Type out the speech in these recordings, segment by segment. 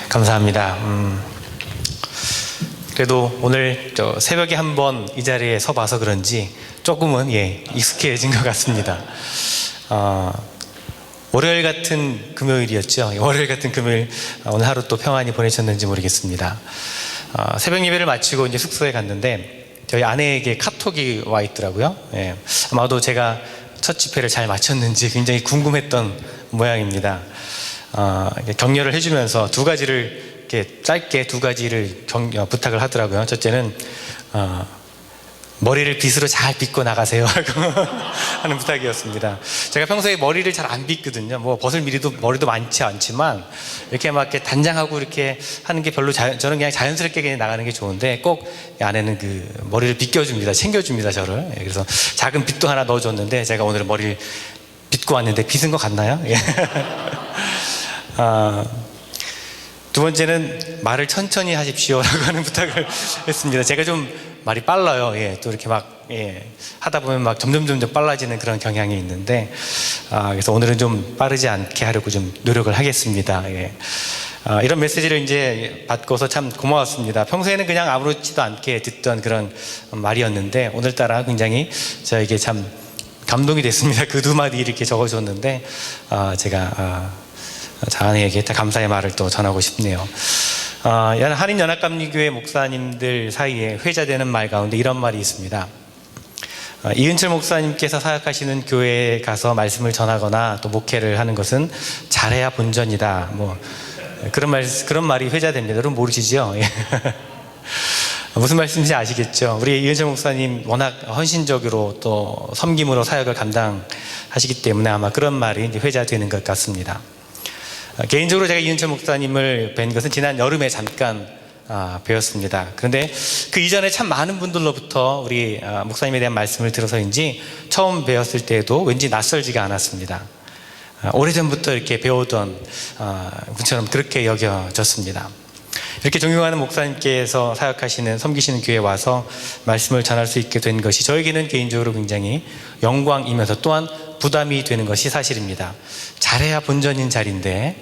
감사합니다. 그래도 오늘 새벽에 한번 이 자리에 서봐서 그런지 조금은 익숙해진 것 같습니다. 월요일 같은 금요일이었죠. 월요일 같은 금요일, 오늘 하루 또 평안히 보내셨는지 모르겠습니다. 새벽 예배를 마치고 이제 숙소에 갔는데 저희 아내에게 카톡이 와 있더라고요. 아마도 제가 첫 집회를 잘 마쳤는지 굉장히 궁금했던 모양입니다. 격려를 해주면서 두 가지를 이렇게 짧게 두 가지를 부탁을 하더라고요. 첫째는 머리를 빗으로 잘 빗고 나가세요 하는 부탁이었습니다. 제가 평소에 머리를 잘 안 빗거든요. 뭐 벗을 머리도 많지 않지만 이렇게 막 이렇게 단장하고 이렇게 하는 게 별로 저는 그냥 자연스럽게 그냥 나가는 게 좋은데 꼭 아내는 그 머리를 빗겨줍니다. 챙겨줍니다, 저를. 그래서 작은 빗도 하나 넣어줬는데 제가 오늘 머리를 빗고 왔는데 빗은 것 같나요? 두 번째는 말을 천천히 하십시오라고 하는 부탁을 했습니다. 제가 좀 말이 빨라요. 또 이렇게 막 하다 보면 막 점점 빨라지는 그런 경향이 있는데 그래서 오늘은 좀 빠르지 않게 하려고 좀 노력을 하겠습니다. 이런 메시지를 이제 받고서 참 고마웠습니다. 평소에는 그냥 아무렇지도 않게 듣던 그런 말이었는데 오늘따라 굉장히 저에게 참 감동이 됐습니다. 그 두 마디 이렇게 적어줬는데 제가 아내에게 감사의 말을 또 전하고 싶네요. 한인연합감리교회 목사님들 사이에 회자되는 말 가운데 이런 말이 있습니다. 이은철 목사님께서 사역하시는 교회에 가서 말씀을 전하거나 또 목회를 하는 것은 잘해야 본전이다. 뭐 그런 말이 회자됩니다. 여러분 모르시죠? 무슨 말씀인지 아시겠죠? 우리 이은철 목사님 워낙 헌신적으로 또 섬김으로 사역을 감당하시기 때문에 아마 그런 말이 이제 회자되는 것 같습니다. 개인적으로 제가 이은철 목사님을 뵌 것은 지난 여름에 잠깐 뵈었습니다. 그런데 그 이전에 참 많은 분들로부터 우리 목사님에 대한 말씀을 들어서인지 처음 뵈었을 때에도 왠지 낯설지가 않았습니다. 오래전부터 이렇게 배우던 분처럼 그렇게 여겨졌습니다. 이렇게 존경하는 목사님께서 사역하시는 섬기시는 교회에 와서 말씀을 전할 수 있게 된 것이 저에게는 개인적으로 굉장히 영광이면서 또한 부담이 되는 것이 사실입니다. 잘해야 본전인 자리인데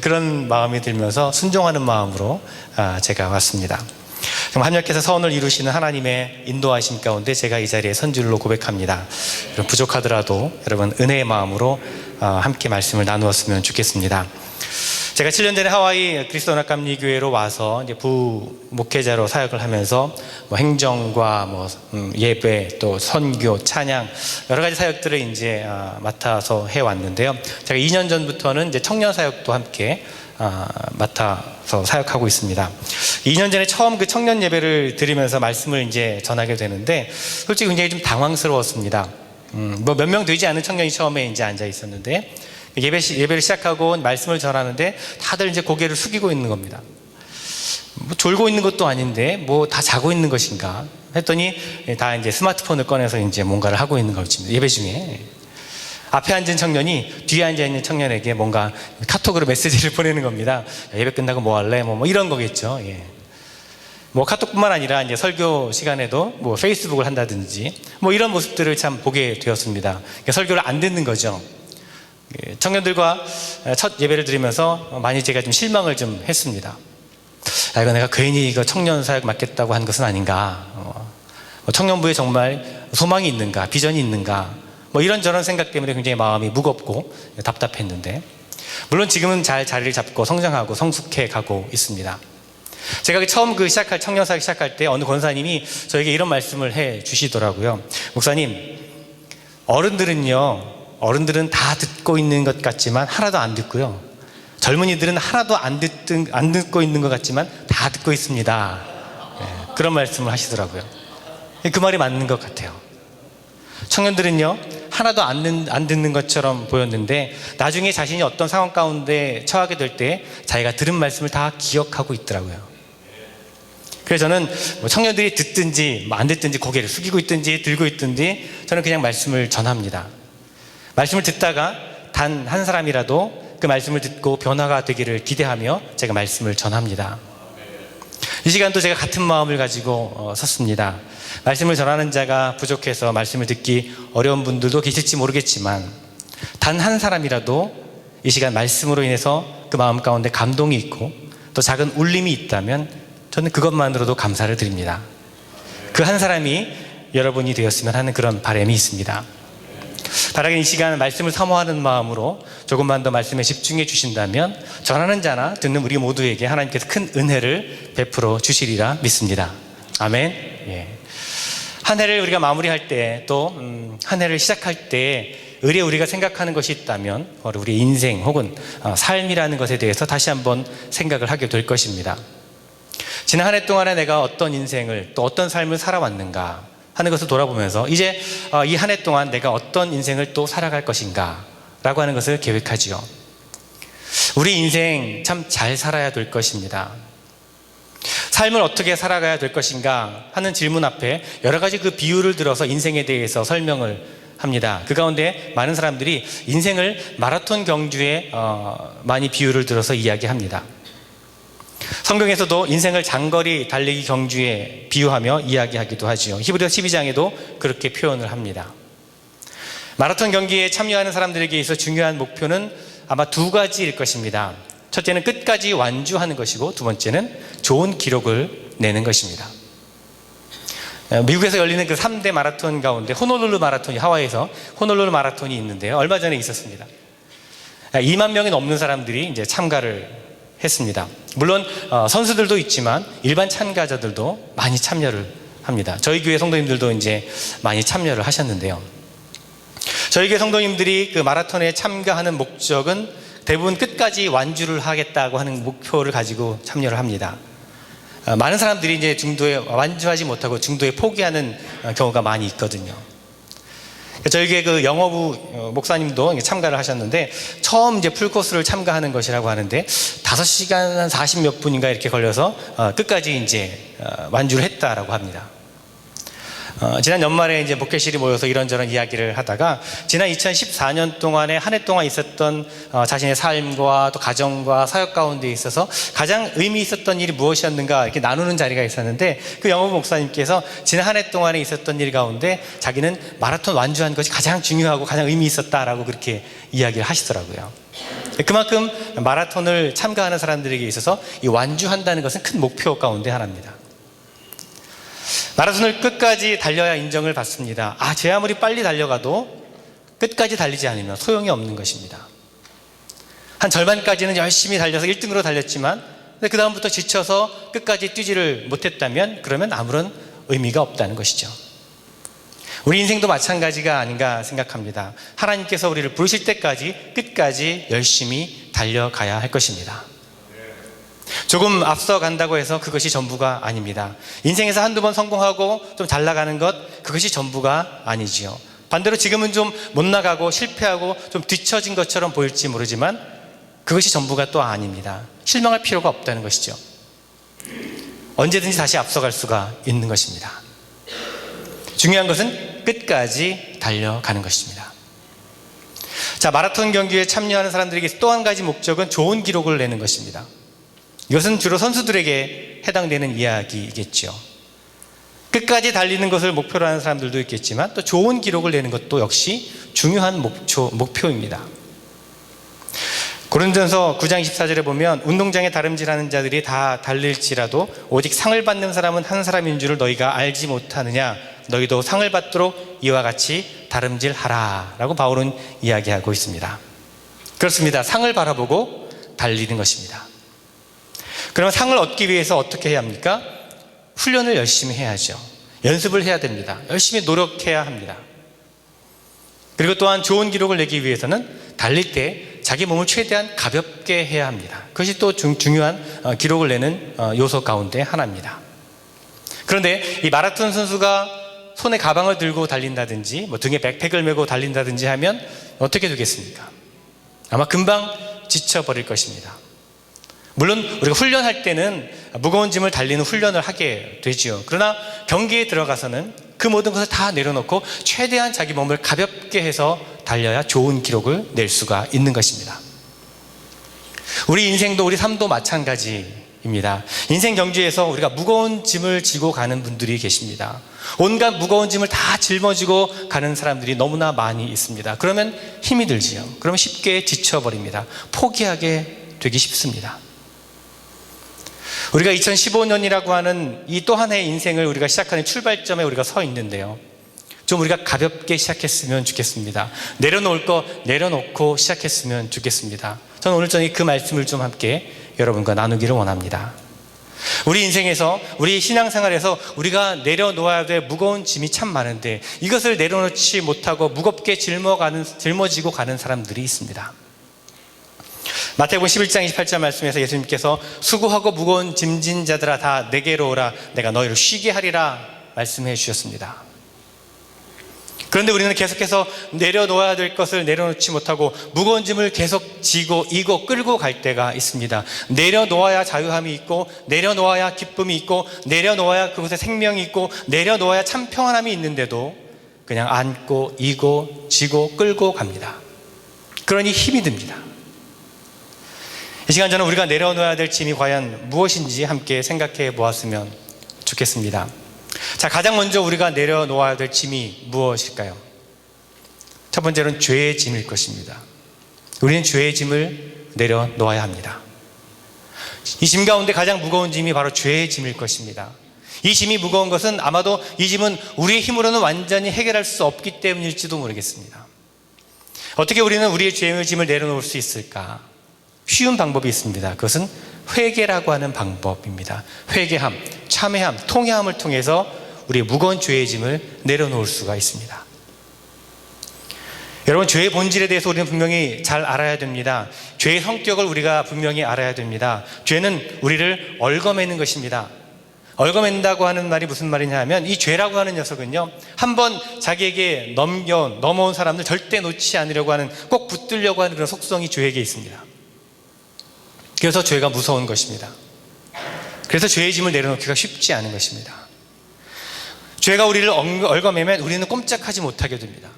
그런 마음이 들면서 순종하는 마음으로 제가 왔습니다. 합력해서 선을 이루시는 하나님의 인도하심 가운데 제가 이 자리에 선줄로 고백합니다. 부족하더라도 여러분 은혜의 마음으로 함께 말씀을 나누었으면 좋겠습니다. 제가 7년 전에 하와이 그리스도연합감리교회로 와서 이제 부목회자로 사역을 하면서 행정과 예배 또 선교, 찬양 여러 가지 사역들을 이제 맡아서 해왔는데요. 제가 2년 전부터는 이제 청년 사역도 함께 맡아서 사역하고 있습니다. 2년 전에 처음 그 청년 예배를 드리면서 말씀을 이제 전하게 되는데 솔직히 굉장히 좀 당황스러웠습니다. 몇 명 되지 않은 청년이 처음에 이제 앉아 있었는데 예배를 시작하고 말씀을 전하는데 다들 이제 고개를 숙이고 있는 겁니다. 졸고 있는 것도 아닌데 다 자고 있는 것인가 했더니 다 이제 스마트폰을 꺼내서 이제 뭔가를 하고 있는 것입니다. 예배 중에 앞에 앉은 청년이 뒤에 앉아 있는 청년에게 뭔가 카톡으로 메시지를 보내는 겁니다. 예배 끝나고 뭐 할래? 뭐 이런 거겠죠. 카톡뿐만 아니라 이제 설교 시간에도 페이스북을 한다든지 이런 모습들을 참 보게 되었습니다. 설교를 안 듣는 거죠. 청년들과 첫 예배를 드리면서 많이 제가 좀 실망을 좀 했습니다. 이거 내가 괜히 이거 청년 사역 맡겠다고 한 것은 아닌가? 청년부에 정말 소망이 있는가? 비전이 있는가? 이런저런 생각 때문에 굉장히 마음이 무겁고 답답했는데 물론 지금은 잘 자리를 잡고 성장하고 성숙해 가고 있습니다. 제가 처음 시작할 청년 사역 시작할 때 어느 권사님이 저에게 이런 말씀을 해 주시더라고요. 목사님, 어른들은 다 듣고 있는 것 같지만 하나도 안 듣고요. 젊은이들은 하나도 안 듣고 있는 것 같지만 다 듣고 있습니다. 그런 말씀을 하시더라고요. 그 말이 맞는 것 같아요. 청년들은요, 하나도 안 듣는 것처럼 보였는데 나중에 자신이 어떤 상황 가운데 처하게 될 때 자기가 들은 말씀을 다 기억하고 있더라고요. 그래서 저는 청년들이 듣든지 안 듣든지 고개를 숙이고 있든지 들고 있든지 저는 그냥 말씀을 전합니다. 말씀을 듣다가 단 한 사람이라도 그 말씀을 듣고 변화가 되기를 기대하며 제가 말씀을 전합니다. 이 시간도 제가 같은 마음을 가지고 섰습니다. 말씀을 전하는 자가 부족해서 말씀을 듣기 어려운 분들도 계실지 모르겠지만 단 한 사람이라도 이 시간 말씀으로 인해서 그 마음 가운데 감동이 있고 또 작은 울림이 있다면 저는 그것만으로도 감사를 드립니다. 그 한 사람이 여러분이 되었으면 하는 그런 바람이 있습니다. 바라긴 이 시간 말씀을 사모하는 마음으로 조금만 더 말씀에 집중해 주신다면 전하는 자나 듣는 우리 모두에게 하나님께서 큰 은혜를 베풀어 주시리라 믿습니다. 아멘. 예. 한 해를 우리가 마무리할 때 또 한 해를 시작할 때 의뢰 우리가 생각하는 것이 있다면 우리 인생 혹은 삶이라는 것에 대해서 다시 한번 생각을 하게 될 것입니다. 지난 한 해 동안에 내가 어떤 인생을 또 어떤 삶을 살아왔는가 하는 것을 돌아보면서 이제 이 한 해 동안 내가 어떤 인생을 또 살아갈 것인가 라고 하는 것을 계획하지요. 우리 인생 참 잘 살아야 될 것입니다. 삶을 어떻게 살아가야 될 것인가 하는 질문 앞에 여러 가지 그 비유를 들어서 인생에 대해서 설명을 합니다. 그 가운데 많은 사람들이 인생을 마라톤 경주에 많이 비유를 들어서 이야기합니다. 성경에서도 인생을 장거리 달리기 경주에 비유하며 이야기하기도 하지요. 히브리서 12장에도 그렇게 표현을 합니다. 마라톤 경기에 참여하는 사람들에게 있어 중요한 목표는 아마 두 가지일 것입니다. 첫째는 끝까지 완주하는 것이고 두 번째는 좋은 기록을 내는 것입니다. 미국에서 열리는 그 3대 마라톤 가운데 호놀룰루 마라톤이, 하와이에서 호놀룰루 마라톤이 있는데요. 얼마 전에 있었습니다. 2만 명이 넘는 사람들이 이제 참가를 했습니다. 물론 선수들도 있지만 일반 참가자들도 많이 참여를 합니다. 저희 교회 성도님들도 이제 많이 참여를 하셨는데요. 저희 교회 성도님들이 그 마라톤에 참가하는 목적은 대부분 끝까지 완주를 하겠다고 하는 목표를 가지고 참여를 합니다. 많은 사람들이 이제 중도에 완주하지 못하고 중도에 포기하는 경우가 많이 있거든요. 저희 교회 그 영어부 목사님도 참가를 하셨는데 처음 이제 풀코스를 참가하는 것이라고 하는데 5시간 40몇 분인가 이렇게 걸려서 끝까지 이제 완주를 했다라고 합니다. 지난 연말에 이제 목회실이 모여서 이런저런 이야기를 하다가 지난 2014년 동안에 한 해 동안 있었던 자신의 삶과 또 가정과 사역 가운데 있어서 가장 의미 있었던 일이 무엇이었는가 이렇게 나누는 자리가 있었는데 그 영어부 목사님께서 지난 한 해 동안에 있었던 일 가운데 자기는 마라톤 완주한 것이 가장 중요하고 가장 의미 있었다라고 그렇게 이야기를 하시더라고요. 그만큼 마라톤을 참가하는 사람들에게 있어서 이 완주한다는 것은 큰 목표 가운데 하나입니다. 마라톤을 끝까지 달려야 인정을 받습니다. 제 아무리 빨리 달려가도 끝까지 달리지 않으면 소용이 없는 것입니다. 한 절반까지는 열심히 달려서 1등으로 달렸지만 그 다음부터 지쳐서 끝까지 뛰지를 못했다면 그러면 아무런 의미가 없다는 것이죠. 우리 인생도 마찬가지가 아닌가 생각합니다. 하나님께서 우리를 부르실 때까지 끝까지 열심히 달려가야 할 것입니다. 조금 앞서 간다고 해서 그것이 전부가 아닙니다. 인생에서 한두 번 성공하고 좀 잘 나가는 것, 그것이 전부가 아니지요. 반대로 지금은 좀 못 나가고 실패하고 좀 뒤처진 것처럼 보일지 모르지만 그것이 전부가 또 아닙니다. 실망할 필요가 없다는 것이죠. 언제든지 다시 앞서갈 수가 있는 것입니다. 중요한 것은 끝까지 달려가는 것입니다. 자, 마라톤 경기에 참여하는 사람들에게 또 한 가지 목적은 좋은 기록을 내는 것입니다. 이것은 주로 선수들에게 해당되는 이야기이겠죠. 끝까지 달리는 것을 목표로 하는 사람들도 있겠지만 또 좋은 기록을 내는 것도 역시 중요한 목표입니다. 고린도전서 9장 24절에 보면 운동장에 다름질하는 자들이 다 달릴지라도 오직 상을 받는 사람은 한 사람인 줄을 너희가 알지 못하느냐. 너희도 상을 받도록 이와 같이 다름질하라 라고 바울은 이야기하고 있습니다. 그렇습니다. 상을 바라보고 달리는 것입니다. 그러면 상을 얻기 위해서 어떻게 해야 합니까? 훈련을 열심히 해야죠. 연습을 해야 됩니다. 열심히 노력해야 합니다. 그리고 또한 좋은 기록을 내기 위해서는 달릴 때 자기 몸을 최대한 가볍게 해야 합니다. 그것이 또 중요한 기록을 내는 요소 가운데 하나입니다. 그런데 이 마라톤 선수가 손에 가방을 들고 달린다든지 등에 백팩을 메고 달린다든지 하면 어떻게 되겠습니까? 아마 금방 지쳐버릴 것입니다. 물론 우리가 훈련할 때는 무거운 짐을 달리는 훈련을 하게 되지요. 그러나 경기에 들어가서는 그 모든 것을 다 내려놓고 최대한 자기 몸을 가볍게 해서 달려야 좋은 기록을 낼 수가 있는 것입니다. 우리 인생도 우리 삶도 마찬가지입니다. 인생 경주에서 우리가 무거운 짐을 지고 가는 분들이 계십니다. 온갖 무거운 짐을 다 짊어지고 가는 사람들이 너무나 많이 있습니다. 그러면 힘이 들지요. 그러면 쉽게 지쳐버립니다. 포기하게 되기 쉽습니다. 우리가 2015년이라고 하는 이 또 하나의 인생을 우리가 시작하는 출발점에 우리가 서 있는데요. 좀 우리가 가볍게 시작했으면 좋겠습니다. 내려놓을 거 내려놓고 시작했으면 좋겠습니다. 저는 오늘 저녁에 그 말씀을 좀 함께 여러분과 나누기를 원합니다. 우리 인생에서, 우리 신앙생활에서 우리가 내려놓아야 될 무거운 짐이 참 많은데 이것을 내려놓지 못하고 무겁게 짊어지고 가는 사람들이 있습니다. 마태복음 11장 28절 말씀에서 예수님께서 수고하고 무거운 짐진 자들아 다 내게로 오라 내가 너희를 쉬게 하리라 말씀해 주셨습니다. 그런데 우리는 계속해서 내려놓아야 될 것을 내려놓지 못하고 무거운 짐을 계속 이고 끌고 갈 때가 있습니다. 내려놓아야 자유함이 있고, 내려놓아야 기쁨이 있고, 내려놓아야 그곳에 생명이 있고, 내려놓아야 참 평안함이 있는데도 그냥 안고 이고 지고 끌고 갑니다. 그러니 힘이 듭니다. 이 시간 저는 우리가 내려놓아야 될 짐이 과연 무엇인지 함께 생각해 보았으면 좋겠습니다. 자, 가장 먼저 우리가 내려놓아야 될 짐이 무엇일까요? 첫 번째로는 죄의 짐일 것입니다. 우리는 죄의 짐을 내려놓아야 합니다. 이 짐 가운데 가장 무거운 짐이 바로 죄의 짐일 것입니다. 이 짐이 무거운 것은 아마도 이 짐은 우리의 힘으로는 완전히 해결할 수 없기 때문일지도 모르겠습니다. 어떻게 우리는 우리의 죄의 짐을 내려놓을 수 있을까? 쉬운 방법이 있습니다. 그것은 회개라고 하는 방법입니다. 회개함, 참회함, 통회함을 통해서 우리의 무거운 죄의 짐을 내려놓을 수가 있습니다. 여러분, 죄의 본질에 대해서 우리는 분명히 잘 알아야 됩니다. 죄의 성격을 우리가 분명히 알아야 됩니다. 죄는 우리를 얽어매는 것입니다. 얽어맨다고 하는 말이 무슨 말이냐 하면 이 죄라고 하는 녀석은요, 한번 자기에게 넘어온 사람들 절대 놓지 않으려고 하는, 꼭 붙들려고 하는 그런 속성이 죄에게 있습니다. 그래서 죄가 무서운 것입니다. 그래서 죄의 짐을 내려놓기가 쉽지 않은 것입니다. 죄가 우리를 얽어매면 우리는 꼼짝하지 못하게 됩니다.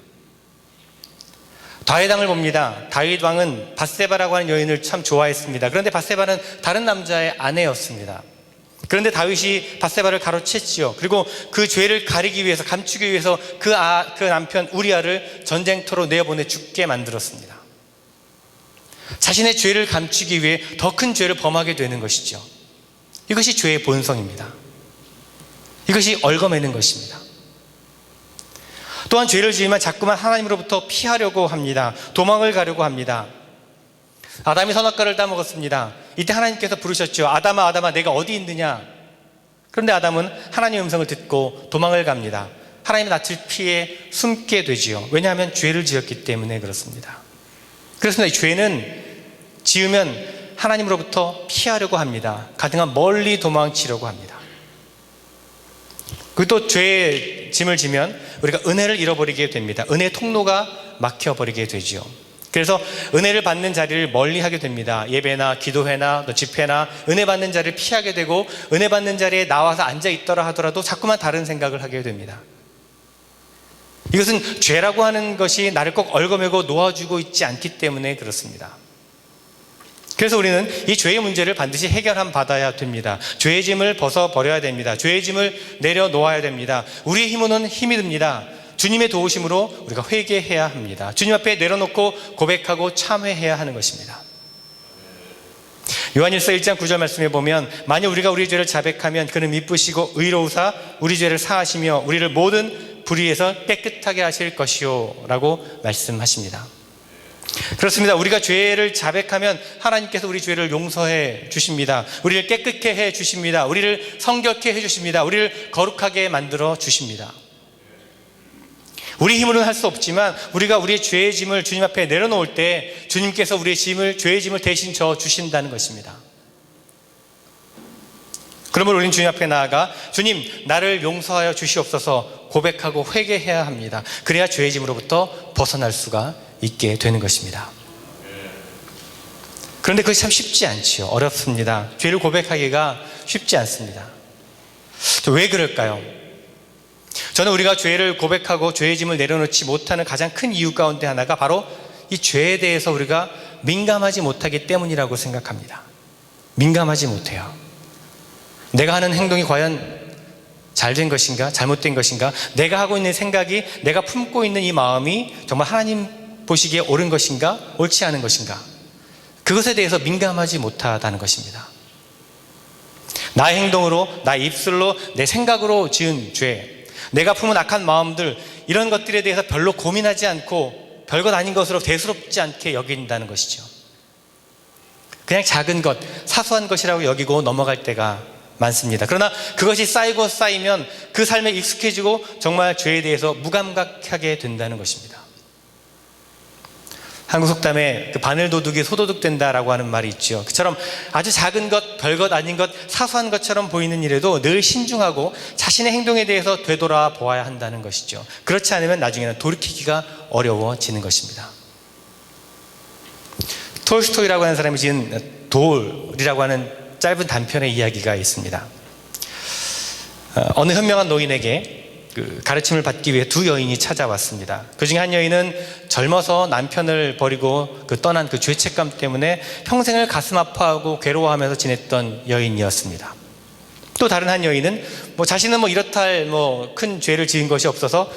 다윗 왕을 봅니다. 다윗 왕은 밧세바라고 하는 여인을 참 좋아했습니다. 그런데 밧세바는 다른 남자의 아내였습니다. 그런데 다윗이 밧세바를 가로챘지요. 그리고 그 죄를 가리기 위해서, 감추기 위해서 그 남편 우리아를 전쟁터로 내어보내 죽게 만들었습니다. 자신의 죄를 감추기 위해 더 큰 죄를 범하게 되는 것이죠. 이것이 죄의 본성입니다. 이것이 얽어매는 것입니다. 또한 죄를 지으면 자꾸만 하나님으로부터 피하려고 합니다. 도망을 가려고 합니다. 아담이 선악과를 따먹었습니다. 이때 하나님께서 부르셨죠. 아담아, 아담아, 내가 어디 있느냐? 그런데 아담은 하나님의 음성을 듣고 도망을 갑니다. 하나님의 낯을 피해 숨게 되지요. 왜냐하면 죄를 지었기 때문에 그렇습니다. 그렇습니다. 이 죄는 지으면 하나님으로부터 피하려고 합니다. 가능한 멀리 도망치려고 합니다. 그리고 또 죄의 짐을 지면 우리가 은혜를 잃어버리게 됩니다. 은혜의 통로가 막혀버리게 되지요. 그래서 은혜를 받는 자리를 멀리 하게 됩니다. 예배나 기도회나 또 집회나 은혜 받는 자리를 피하게 되고, 은혜 받는 자리에 나와서 앉아있더라 하더라도 자꾸만 다른 생각을 하게 됩니다. 이것은 죄라고 하는 것이 나를 꼭 얽어매고 놓아주고 있지 않기 때문에 그렇습니다. 그래서 우리는 이 죄의 문제를 반드시 해결함 받아야 됩니다. 죄의 짐을 벗어버려야 됩니다. 죄의 짐을 내려놓아야 됩니다. 우리의 힘으로는 힘이 듭니다. 주님의 도우심으로 우리가 회개해야 합니다. 주님 앞에 내려놓고 고백하고 참회해야 하는 것입니다. 요한일서 1장 9절 말씀에 보면, 만일 우리가 우리 죄를 자백하면 그는 미쁘시고 의로우사 우리 죄를 사하시며 우리를 모든 불의에서 깨끗하게 하실 것이요 라고 말씀하십니다. 그렇습니다. 우리가 죄를 자백하면 하나님께서 우리 죄를 용서해 주십니다. 우리를 깨끗게 해 주십니다. 우리를 성결케 해 주십니다. 우리를 거룩하게 만들어 주십니다. 우리 힘으로는 할 수 없지만 우리가 우리의 죄의 짐을 주님 앞에 내려놓을 때 주님께서 우리의 죄의 짐을 대신 져 주신다는 것입니다. 그러면 우리는 주님 앞에 나아가 주님, 나를 용서하여 주시옵소서 고백하고 회개해야 합니다. 그래야 죄의 짐으로부터 벗어날 수가 있게 되는 것입니다. 그런데 그것이 참 쉽지 않지요. 어렵습니다. 죄를 고백하기가 쉽지 않습니다. 왜 그럴까요? 저는 우리가 죄를 고백하고 죄의 짐을 내려놓지 못하는 가장 큰 이유 가운데 하나가 바로 이 죄에 대해서 우리가 민감하지 못하기 때문이라고 생각합니다. 민감하지 못해요. 내가 하는 행동이 과연 잘된 것인가, 잘못된 것인가, 내가 하고 있는 생각이, 내가 품고 있는 이 마음이 정말 하나님 보시기에 옳은 것인가, 옳지 않은 것인가, 그것에 대해서 민감하지 못하다는 것입니다. 나의 행동으로, 나의 입술로, 내 생각으로 지은 죄, 내가 품은 악한 마음들, 이런 것들에 대해서 별로 고민하지 않고 별것 아닌 것으로 대수롭지 않게 여긴다는 것이죠. 그냥 작은 것, 사소한 것이라고 여기고 넘어갈 때가 많습니다. 그러나 그것이 쌓이고 쌓이면 그 삶에 익숙해지고 정말 죄에 대해서 무감각하게 된다는 것입니다. 한국 속담에 그 바늘도둑이 소도둑된다라고 하는 말이 있죠. 그처럼 아주 작은 것, 별것 아닌 것, 사소한 것처럼 보이는 일에도 늘 신중하고 자신의 행동에 대해서 되돌아 보아야 한다는 것이죠. 그렇지 않으면 나중에는 돌이키기가 어려워지는 것입니다. 톨스토이라고 하는 사람이 지은 돌이라고 하는 짧은 단편의 이야기가 있습니다. 어느 현명한 노인에게 가르침을 받기 위해 두 여인이 찾아왔습니다. 그 중에 한 여인은 젊어서 남편을 버리고 떠난 그 죄책감 때문에 평생을 가슴 아파하고 괴로워하면서 지냈던 여인이었습니다. 또 다른 한 여인은 자신은 이렇다 할 큰 죄를 지은 것이 없어서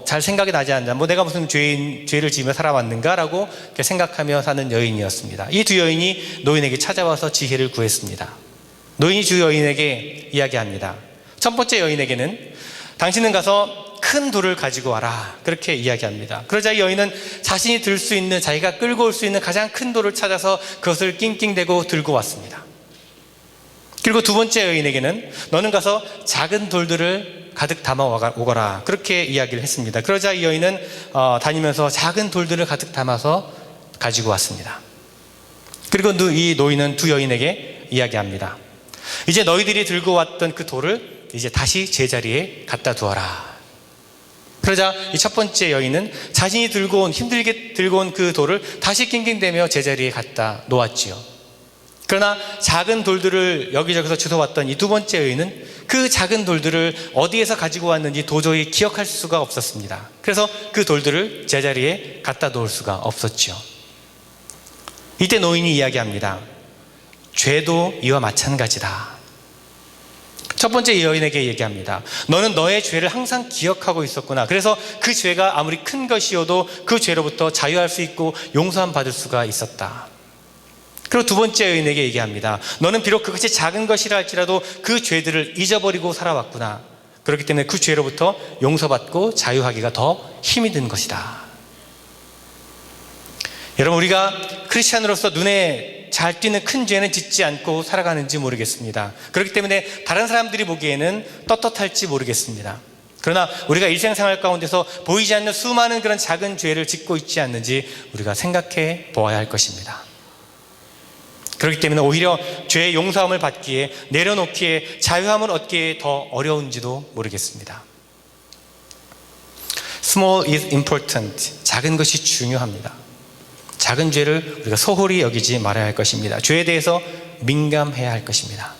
잘 생각이 나지 않나, 내가 무슨 죄를 지으며 살아왔는가라고 생각하며 사는 여인이었습니다. 이 두 여인이 노인에게 찾아와서 지혜를 구했습니다. 노인이 두 여인에게 이야기합니다. 첫 번째 여인에게는 당신은 가서 큰 돌을 가지고 와라, 그렇게 이야기합니다. 그러자 이 여인은 자신이 들 수 있는, 자기가 끌고 올 수 있는 가장 큰 돌을 찾아서 그것을 낑낑대고 들고 왔습니다. 그리고 두 번째 여인에게는 너는 가서 작은 돌들을 가득 담아 오거라, 그렇게 이야기를 했습니다. 그러자 이 여인은 다니면서 작은 돌들을 가득 담아서 가지고 왔습니다. 그리고 이 노인은 두 여인에게 이야기합니다. 이제 너희들이 들고 왔던 그 돌을 이제 다시 제자리에 갖다 두어라. 그러자 이 첫 번째 여인은 자신이 힘들게 들고 온 그 돌을 다시 낑낑대며 제자리에 갖다 놓았지요. 그러나 작은 돌들을 여기저기서 주워왔던 이 두 번째 여인은 그 작은 돌들을 어디에서 가지고 왔는지 도저히 기억할 수가 없었습니다. 그래서 그 돌들을 제자리에 갖다 놓을 수가 없었죠. 이때 노인이 이야기합니다. 죄도 이와 마찬가지다. 첫 번째 여인에게 얘기합니다. 너는 너의 죄를 항상 기억하고 있었구나. 그래서 그 죄가 아무리 큰 것이어도 그 죄로부터 자유할 수 있고 용서함 받을 수가 있었다. 그리고 두 번째 여인에게 얘기합니다. 너는 비록 그것이 작은 것이라 할지라도 그 죄들을 잊어버리고 살아왔구나. 그렇기 때문에 그 죄로부터 용서받고 자유하기가 더 힘이 든 것이다. 여러분, 우리가 크리스찬으로서 눈에 잘 띄는 큰 죄는 짓지 않고 살아가는지 모르겠습니다. 그렇기 때문에 다른 사람들이 보기에는 떳떳할지 모르겠습니다. 그러나 우리가 일생생활 가운데서 보이지 않는 수많은 그런 작은 죄를 짓고 있지 않는지 우리가 생각해 보아야 할 것입니다. 그렇기 때문에 오히려 죄의 용서함을 받기에, 내려놓기에, 자유함을 얻기에 더 어려운지도 모르겠습니다. Small is important. 작은 것이 중요합니다. 작은 죄를 우리가 소홀히 여기지 말아야 할 것입니다. 죄에 대해서 민감해야 할 것입니다.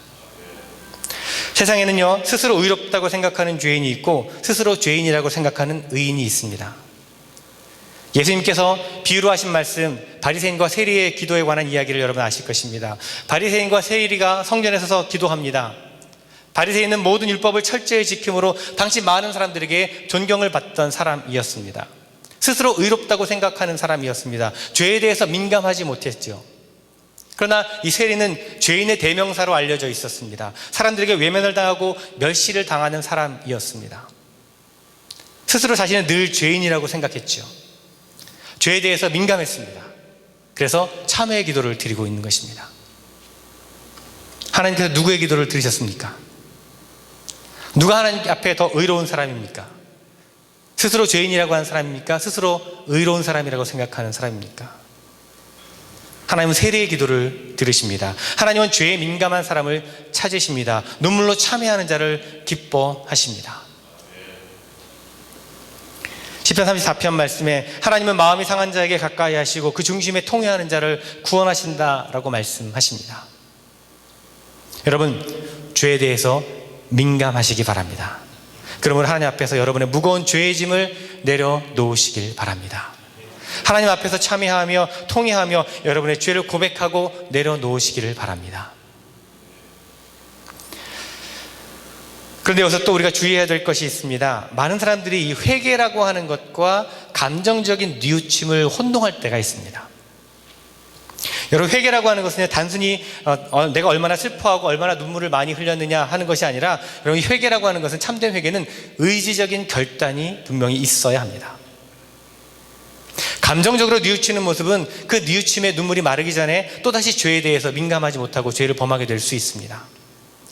세상에는요, 스스로 의롭다고 생각하는 죄인이 있고 스스로 죄인이라고 생각하는 의인이 있습니다. 예수님께서 비유로 하신 말씀, 바리새인과 세리의 기도에 관한 이야기를 여러분 아실 것입니다. 바리새인과 세리가 성전에 서서 기도합니다. 바리새인은 모든 율법을 철저히 지킴으로 당시 많은 사람들에게 존경을 받던 사람이었습니다. 스스로 의롭다고 생각하는 사람이었습니다. 죄에 대해서 민감하지 못했죠. 그러나 이 세리는 죄인의 대명사로 알려져 있었습니다. 사람들에게 외면을 당하고 멸시를 당하는 사람이었습니다. 스스로 자신은 늘 죄인이라고 생각했죠. 죄에 대해서 민감했습니다. 그래서 참회의 기도를 드리고 있는 것입니다. 하나님께서 누구의 기도를 들으셨습니까? 누가 하나님 앞에 더 의로운 사람입니까? 스스로 죄인이라고 하는 사람입니까? 스스로 의로운 사람이라고 생각하는 사람입니까? 하나님은 세리의 기도를 들으십니다. 하나님은 죄에 민감한 사람을 찾으십니다. 눈물로 참회하는 자를 기뻐하십니다. 시편 34편 말씀에 하나님은 마음이 상한 자에게 가까이 하시고 그 중심에 통회하는 자를 구원하신다라고 말씀하십니다. 여러분, 죄에 대해서 민감하시기 바랍니다. 그러면 하나님 앞에서 여러분의 무거운 죄의 짐을 내려놓으시길 바랍니다. 하나님 앞에서 참회하며 통회하며 여러분의 죄를 고백하고 내려놓으시기를 바랍니다. 그런데 여기서 또 우리가 주의해야 될 것이 있습니다. 많은 사람들이 이 회개라고 하는 것과 감정적인 뉘우침을 혼동할 때가 있습니다. 여러분, 회개라고 하는 것은 단순히 내가 얼마나 슬퍼하고 얼마나 눈물을 많이 흘렸느냐 하는 것이 아니라, 여러분, 이 회개라고 하는 것은, 참된 회개는 의지적인 결단이 분명히 있어야 합니다. 감정적으로 뉘우치는 모습은 그 뉘우침의 눈물이 마르기 전에 또다시 죄에 대해서 민감하지 못하고 죄를 범하게 될 수 있습니다.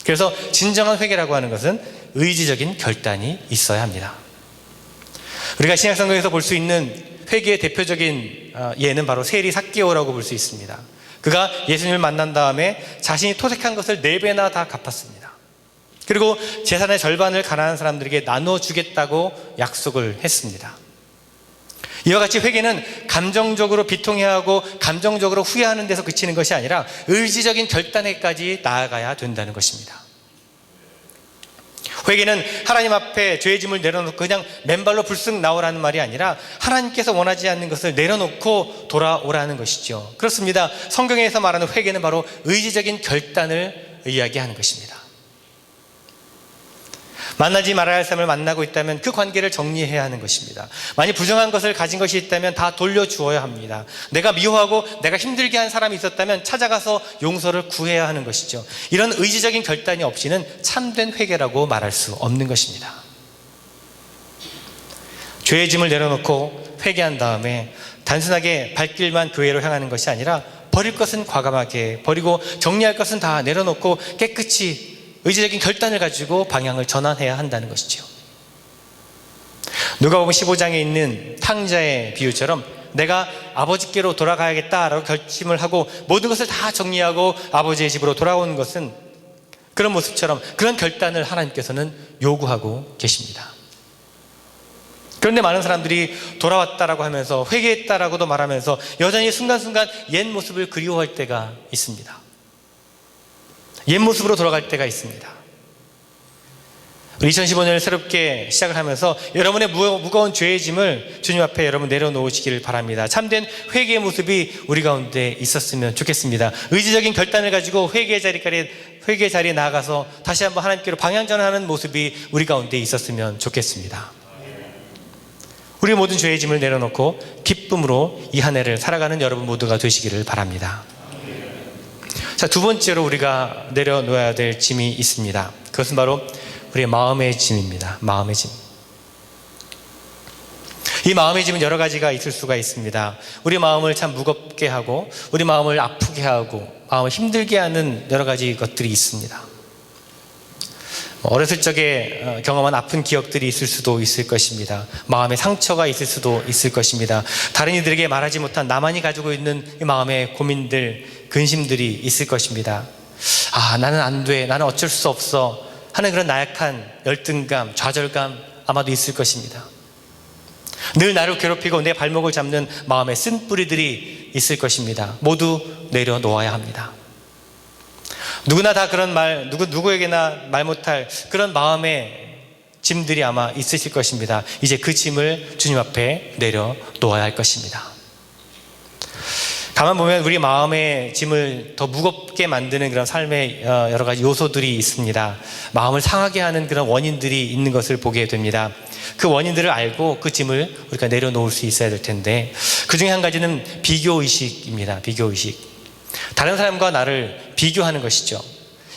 그래서 진정한 회개라고 하는 것은 의지적인 결단이 있어야 합니다. 우리가 신약성경에서 볼 수 있는 회개의 대표적인 예는 바로 세리 삭개오라고 볼 수 있습니다. 그가 예수님을 만난 다음에 자신이 토색한 것을 4배나 다 갚았습니다. 그리고 재산의 절반을 가난한 사람들에게 나눠주겠다고 약속을 했습니다. 이와 같이 회개는 감정적으로 비통해하고 감정적으로 후회하는 데서 그치는 것이 아니라 의지적인 결단에까지 나아가야 된다는 것입니다. 회개는 하나님 앞에 죄의 짐을 내려놓고 그냥 맨발로 불쑥 나오라는 말이 아니라 하나님께서 원하지 않는 것을 내려놓고 돌아오라는 것이죠. 그렇습니다. 성경에서 말하는 회개는 바로 의지적인 결단을 이야기하는 것입니다. 만나지 말아야 할 사람을 만나고 있다면 그 관계를 정리해야 하는 것입니다. 만약 부정한 것을 가진 것이 있다면 다 돌려주어야 합니다. 내가 미워하고 내가 힘들게 한 사람이 있었다면 찾아가서 용서를 구해야 하는 것이죠. 이런 의지적인 결단이 없이는 참된 회개라고 말할 수 없는 것입니다. 죄의 짐을 내려놓고 회개한 다음에 단순하게 발길만 교회로 향하는 것이 아니라 버릴 것은 과감하게 버리고 정리할 것은 다 내려놓고 깨끗이 의지적인 결단을 가지고 방향을 전환해야 한다는 것이죠. 누가복음 15장에 있는 탕자의 비유처럼 내가 아버지께로 돌아가야겠다라고 결심을 하고 모든 것을 다 정리하고 아버지의 집으로 돌아오는 것은 그런 모습처럼 그런 결단을 하나님께서는 요구하고 계십니다. 그런데 많은 사람들이 돌아왔다라고 하면서 회개했다라고도 말하면서 여전히 순간순간 옛 모습을 그리워할 때가 있습니다. 옛 모습으로 돌아갈 때가 있습니다. 2015년을 새롭게 시작을 하면서 여러분의 무거운 죄의 짐을 주님 앞에 여러분 내려놓으시기를 바랍니다. 참된 회개의 모습이 우리 가운데 있었으면 좋겠습니다. 의지적인 결단을 가지고 회개 자리에 나아가서 다시 한번 하나님께로 방향 전환하는 모습이 우리 가운데 있었으면 좋겠습니다. 우리 모든 죄의 짐을 내려놓고 기쁨으로 이 한 해를 살아가는 여러분 모두가 되시기를 바랍니다. 자, 두 번째로 우리가 내려놓아야 될 짐이 있습니다. 그것은 바로 우리의 마음의 짐입니다. 마음의 짐. 이 마음의 짐은 여러 가지가 있을 수가 있습니다. 우리 마음을 참 무겁게 하고 우리 마음을 아프게 하고 마음을 힘들게 하는 여러 가지 것들이 있습니다. 어렸을 적에 경험한 아픈 기억들이 있을 수도 있을 것입니다. 마음의 상처가 있을 수도 있을 것입니다. 다른 이들에게 말하지 못한 나만이 가지고 있는 이 마음의 고민들, 근심들이 있을 것입니다. 나는 안 돼, 나는 어쩔 수 없어 하는 그런 나약한 열등감, 좌절감 아마도 있을 것입니다. 늘 나를 괴롭히고 내 발목을 잡는 마음의 쓴뿌리들이 있을 것입니다. 모두 내려놓아야 합니다. 누구나 다 그런 누구에게나 말 못할 그런 마음의 짐들이 아마 있으실 것입니다. 이제 그 짐을 주님 앞에 내려놓아야 할 것입니다. 가만 보면 우리 마음의 짐을 더 무겁게 만드는 그런 삶의 여러 가지 요소들이 있습니다. 마음을 상하게 하는 그런 원인들이 있는 것을 보게 됩니다. 그 원인들을 알고 그 짐을 우리가 내려놓을 수 있어야 될 텐데, 그 중에 한 가지는 비교의식입니다. 비교의식. 다른 사람과 나를 비교하는 것이죠.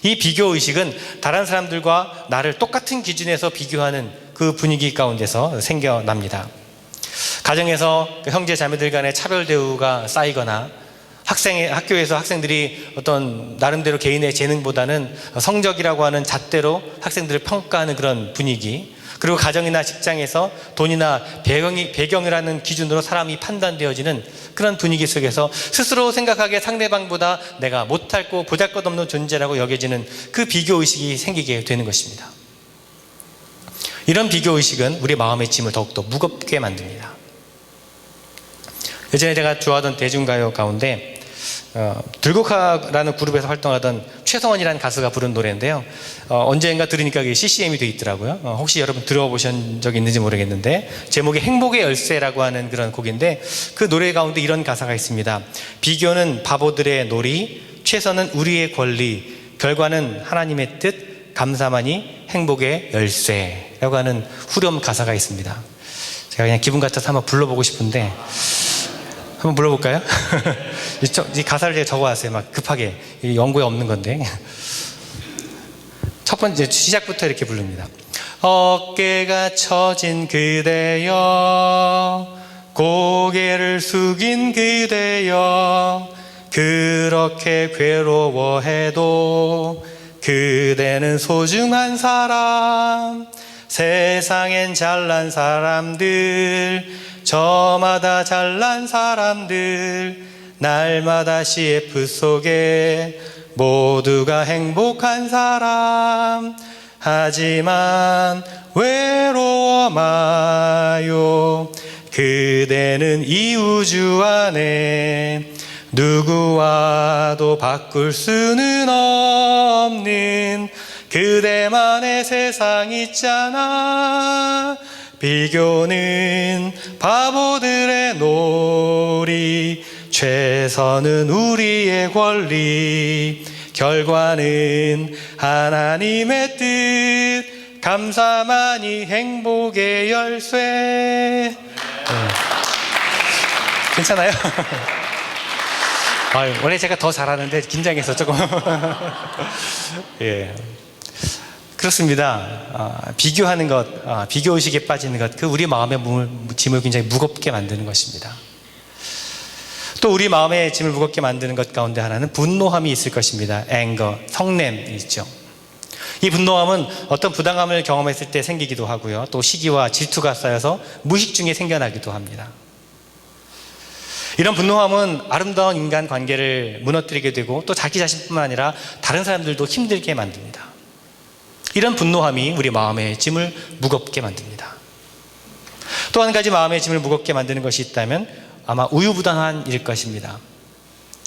이 비교의식은 다른 사람들과 나를 똑같은 기준에서 비교하는 그 분위기 가운데서 생겨납니다. 가정에서 형제 자매들 간의 차별 대우가 쌓이거나 학교에서 학생들이 어떤 나름대로 개인의 재능보다는 성적이라고 하는 잣대로 학생들을 평가하는 그런 분위기, 그리고 가정이나 직장에서 돈이나 배경이라는 기준으로 사람이 판단되어지는 그런 분위기 속에서 스스로 생각하기에 상대방보다 내가 못할 보잘것없는 존재라고 여겨지는 그 비교의식이 생기게 되는 것입니다. 이런 비교의식은 우리 마음의 짐을 더욱더 무겁게 만듭니다. 예전에 제가 좋아하던 대중가요 가운데 들국화라는 그룹에서 활동하던 최성원이라는 가수가 부른 노래인데요. 언젠가 들으니까 그게 CCM이 돼 있더라고요. 혹시 여러분 들어보신 적 있는지 모르겠는데, 제목이 행복의 열쇠라고 하는 그런 곡인데, 그 노래 가운데 이런 가사가 있습니다. 비교는 바보들의 놀이, 최선은 우리의 권리, 결과는 하나님의 뜻, 감사만이 행복의 열쇠라고 하는 후렴 가사가 있습니다. 제가 그냥 기분 같아서 한번 불러보고 싶은데, 한번 불러볼까요? 이 가사를 제가 적어왔어요. 막 급하게. 이 연구에 없는 건데. 첫 번째 시작부터 이렇게 부릅니다. 어깨가 처진 그대여, 고개를 숙인 그대여, 그렇게 괴로워해도 그대는 소중한 사람. 세상엔 잘난 사람들, 저마다 잘난 사람들, 날마다 CF 속에 모두가 행복한 사람. 하지만 외로워 마요. 그대는 이 우주 안에 누구와도 바꿀 수는 없는 그대만의 세상 있잖아. 비교는 바보들의 놀이, 최선은 우리의 권리, 결과는 하나님의 뜻, 감사만이 행복의 열쇠. 괜찮아요? 원래 제가 더 잘하는데 긴장해서 조금. 예. 그렇습니다. 비교하는 것, 비교의식에 빠지는 것, 그 우리 마음의 짐을 굉장히 무겁게 만드는 것입니다. 또 우리 마음의 짐을 무겁게 만드는 것 가운데 하나는 분노함이 있을 것입니다. anger, 성냄이 있죠. 이 분노함은 어떤 부당함을 경험했을 때 생기기도 하고요. 또 시기와 질투가 쌓여서 무의식 중에 생겨나기도 합니다. 이런 분노함은 아름다운 인간 관계를 무너뜨리게 되고 또 자기 자신뿐만 아니라 다른 사람들도 힘들게 만듭니다. 이런 분노함이 우리 마음의 짐을 무겁게 만듭니다. 또 한 가지 마음의 짐을 무겁게 만드는 것이 있다면 아마 우유부단한 일 것입니다.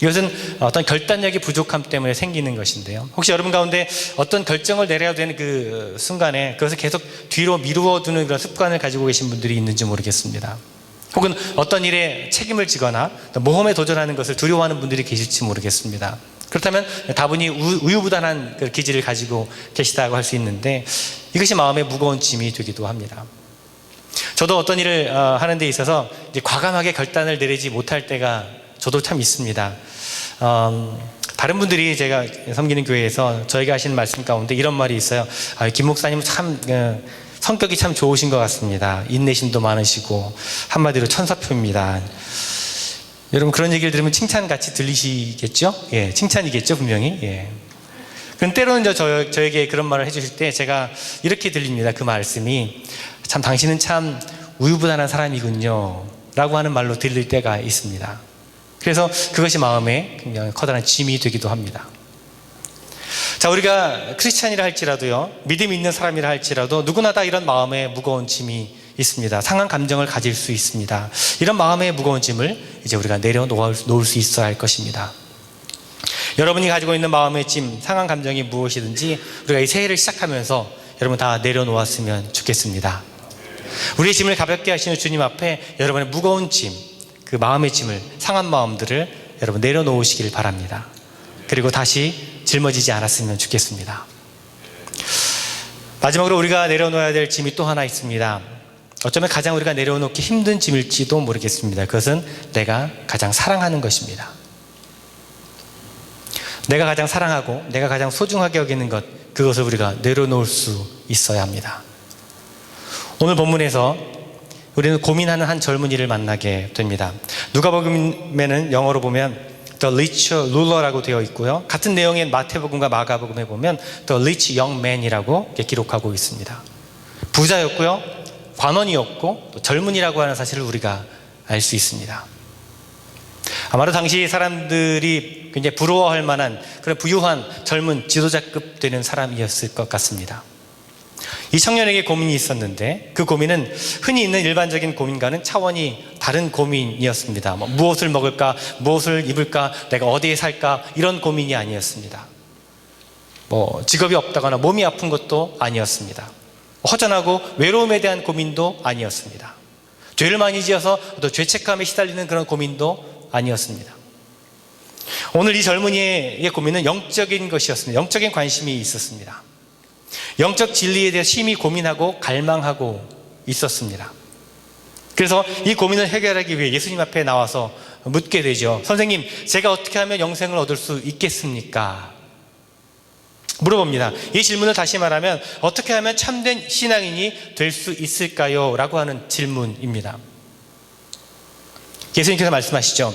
이것은 어떤 결단력이 부족함 때문에 생기는 것인데요. 혹시 여러분 가운데 어떤 결정을 내려야 되는 그 순간에 그것을 계속 뒤로 미루어 두는 그런 습관을 가지고 계신 분들이 있는지 모르겠습니다. 혹은 어떤 일에 책임을 지거나 모험에 도전하는 것을 두려워하는 분들이 계실지 모르겠습니다. 그렇다면 다분히 우유부단한 그 기질을 가지고 계시다고 할 수 있는데 이것이 마음의 무거운 짐이 되기도 합니다. 저도 어떤 일을 하는 데 있어서 이제 과감하게 결단을 내리지 못할 때가 저도 참 있습니다. 다른 분들이 제가 섬기는 교회에서 저희가 하시는 말씀 가운데 이런 말이 있어요. 김 목사님은 참 성격이 참 좋으신 것 같습니다. 인내심도 많으시고 한마디로 천사표입니다. 여러분 그런 얘기를 들으면 칭찬같이 들리시겠죠? 예, 칭찬이겠죠 분명히. 예. 그럼 때로는 저에게 그런 말을 해주실 때 제가 이렇게 들립니다. 그 말씀이 참 당신은 참 우유부단한 사람이군요 라고 하는 말로 들릴 때가 있습니다. 그래서 그것이 마음에 굉장히 커다란 짐이 되기도 합니다. 자, 우리가 크리스찬이라 할지라도요, 믿음이 있는 사람이라 할지라도 누구나 다 이런 마음에 무거운 짐이 있습니다. 상한 감정을 가질 수 있습니다. 이런 마음의 무거운 짐을 이제 우리가 내려놓을 수 있어야 할 것입니다. 여러분이 가지고 있는 마음의 짐, 상한 감정이 무엇이든지 우리가 이 새해를 시작하면서 여러분 다 내려놓았으면 좋겠습니다. 우리의 짐을 가볍게 하시는 주님 앞에 여러분의 무거운 짐, 그 마음의 짐을, 상한 마음들을 여러분 내려놓으시길 바랍니다. 그리고 다시 짊어지지 않았으면 좋겠습니다. 마지막으로 우리가 내려놓아야 될 짐이 또 하나 있습니다. 어쩌면 가장 우리가 내려놓기 힘든 짐일지도 모르겠습니다. 그것은 내가 가장 사랑하는 것입니다. 내가 가장 사랑하고 내가 가장 소중하게 여기는 것, 그것을 우리가 내려놓을 수 있어야 합니다. 오늘 본문에서 우리는 고민하는 한 젊은이를 만나게 됩니다. 누가복음에는 영어로 보면 The Rich Ruler라고 되어 있고요. 같은 내용의 마태복음과 마가복음에 보면 The Rich Young Man이라고 기록하고 있습니다. 부자였고요, 관원이었고 또 젊은이라고 하는 사실을 우리가 알 수 있습니다. 아마도 당시 사람들이 굉장히 부러워할 만한 그런 부유한 젊은 지도자급 되는 사람이었을 것 같습니다. 이 청년에게 고민이 있었는데 그 고민은 흔히 있는 일반적인 고민과는 차원이 다른 고민이었습니다. 무엇을 먹을까, 무엇을 입을까, 내가 어디에 살까, 이런 고민이 아니었습니다. 직업이 없다거나 몸이 아픈 것도 아니었습니다. 허전하고 외로움에 대한 고민도 아니었습니다. 죄를 많이 지어서 또 죄책감에 시달리는 그런 고민도 아니었습니다. 오늘 이 젊은이의 고민은 영적인 것이었습니다. 영적인 관심이 있었습니다. 영적 진리에 대해 심히 고민하고 갈망하고 있었습니다. 그래서 이 고민을 해결하기 위해 예수님 앞에 나와서 묻게 되죠. 선생님, 제가 어떻게 하면 영생을 얻을 수 있겠습니까? 물어봅니다. 이 질문을 다시 말하면 어떻게 하면 참된 신앙인이 될 수 있을까요? 라고 하는 질문입니다. 예수님께서 말씀하시죠.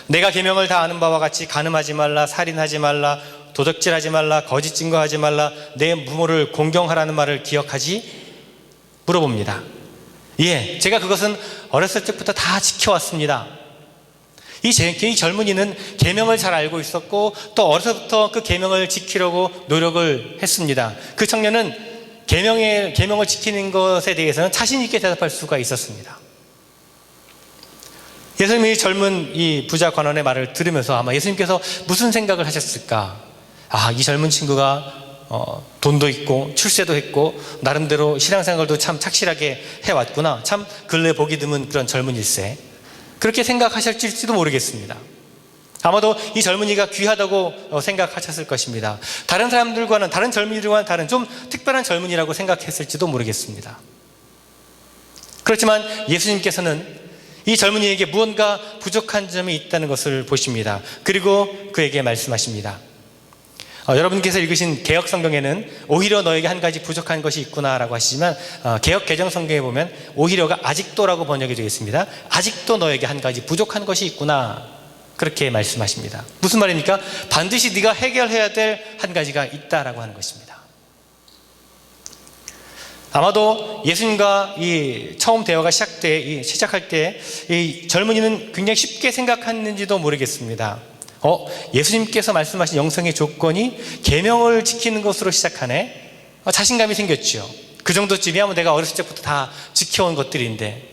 내가 계명을 다 아는 바와 같이 간음하지 말라, 살인하지 말라, 도적질하지 말라, 거짓 증거하지 말라, 내 부모를 공경하라는 말을 기억하지? 물어봅니다. 예, 제가 그것은 어렸을 때부터 다 지켜왔습니다. 이 젊은이는 계명을 잘 알고 있었고 또 어려서부터 그 계명을 지키려고 노력을 했습니다. 그 청년은 계명을 지키는 것에 대해서는 자신 있게 대답할 수가 있었습니다. 예수님이 젊은 이 부자 관원의 말을 들으면서 아마 예수님께서 무슨 생각을 하셨을까? 이 젊은 친구가 돈도 있고 출세도 했고 나름대로 신앙생활도 참 착실하게 해왔구나. 참 근래 보기 드문 그런 젊은일세. 그렇게 생각하실지도 모르겠습니다. 아마도 이 젊은이가 귀하다고 생각하셨을 것입니다. 다른 사람들과는, 다른 젊은이들과는 다른 좀 특별한 젊은이라고 생각했을지도 모르겠습니다. 그렇지만 예수님께서는 이 젊은이에게 무언가 부족한 점이 있다는 것을 보십니다. 그리고 그에게 말씀하십니다. 여러분께서 읽으신 개역 성경에는 오히려 너에게 한 가지 부족한 것이 있구나라고 하시지만 개역 개정 성경에 보면 오히려가 아직도라고 번역이 되어 있습니다. 아직도 너에게 한 가지 부족한 것이 있구나, 그렇게 말씀하십니다. 무슨 말입니까? 반드시 네가 해결해야 될 한 가지가 있다라고 하는 것입니다. 아마도 예수님과 이 처음 대화가 시작할 때 이 젊은이는 굉장히 쉽게 생각했는지도 모르겠습니다. 예수님께서 말씀하신 영생의 조건이 계명을 지키는 것으로 시작하네. 자신감이 생겼죠. 그 정도쯤이야 내가 어렸을 때부터 다 지켜온 것들인데,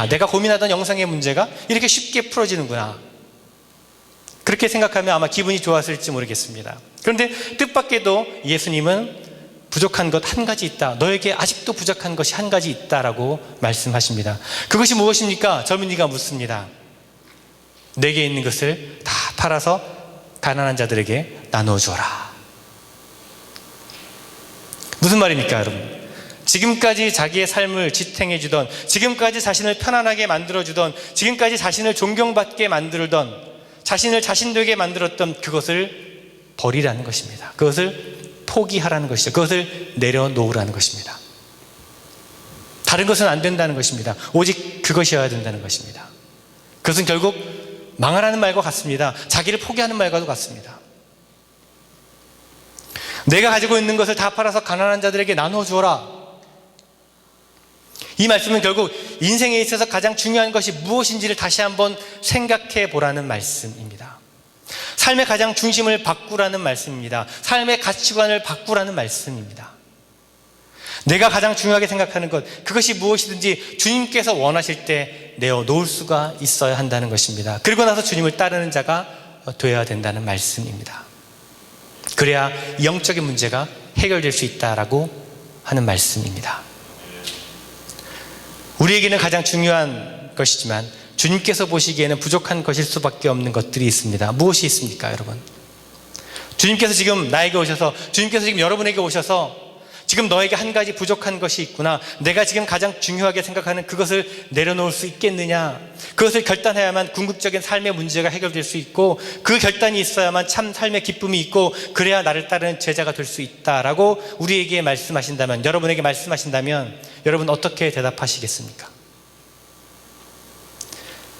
내가 고민하던 영생의 문제가 이렇게 쉽게 풀어지는구나. 그렇게 생각하면 아마 기분이 좋았을지 모르겠습니다. 그런데 뜻밖에도 예수님은 부족한 것 한 가지 있다. 너에게 아직도 부족한 것이 한 가지 있다라고 말씀하십니다. 그것이 무엇입니까? 젊은이가 묻습니다. 내게 있는 것을 다 팔아서 가난한 자들에게 나눠줘라. 무슨 말입니까, 여러분? 지금까지 자기의 삶을 지탱해주던, 지금까지 자신을 편안하게 만들어주던, 지금까지 자신을 존경받게 만들던, 자신을 자신되게 만들었던 그것을 버리라는 것입니다. 그것을 포기하라는 것이죠. 그것을 내려놓으라는 것입니다. 다른 것은 안 된다는 것입니다. 오직 그것이어야 된다는 것입니다. 그것은 결국 망하라는 말과 같습니다. 자기를 포기하는 말과도 같습니다. 내가 가지고 있는 것을 다 팔아서 가난한 자들에게 나눠주어라. 이 말씀은 결국 인생에 있어서 가장 중요한 것이 무엇인지를 다시 한번 생각해 보라는 말씀입니다. 삶의 가장 중심을 바꾸라는 말씀입니다. 삶의 가치관을 바꾸라는 말씀입니다. 내가 가장 중요하게 생각하는 것, 그것이 무엇이든지 주님께서 원하실 때 내어놓을 수가 있어야 한다는 것입니다. 그리고 나서 주님을 따르는 자가 되어야 된다는 말씀입니다. 그래야 영적인 문제가 해결될 수 있다라고 하는 말씀입니다. 우리에게는 가장 중요한 것이지만 주님께서 보시기에는 부족한 것일 수밖에 없는 것들이 있습니다. 무엇이 있습니까, 여러분? 주님께서 지금 나에게 오셔서, 주님께서 지금 여러분에게 오셔서 지금 너에게 한 가지 부족한 것이 있구나, 내가 지금 가장 중요하게 생각하는 그것을 내려놓을 수 있겠느냐, 그것을 결단해야만 궁극적인 삶의 문제가 해결될 수 있고 그 결단이 있어야만 참 삶의 기쁨이 있고 그래야 나를 따르는 제자가 될 수 있다라고 우리에게 말씀하신다면, 여러분에게 말씀하신다면 여러분 어떻게 대답하시겠습니까?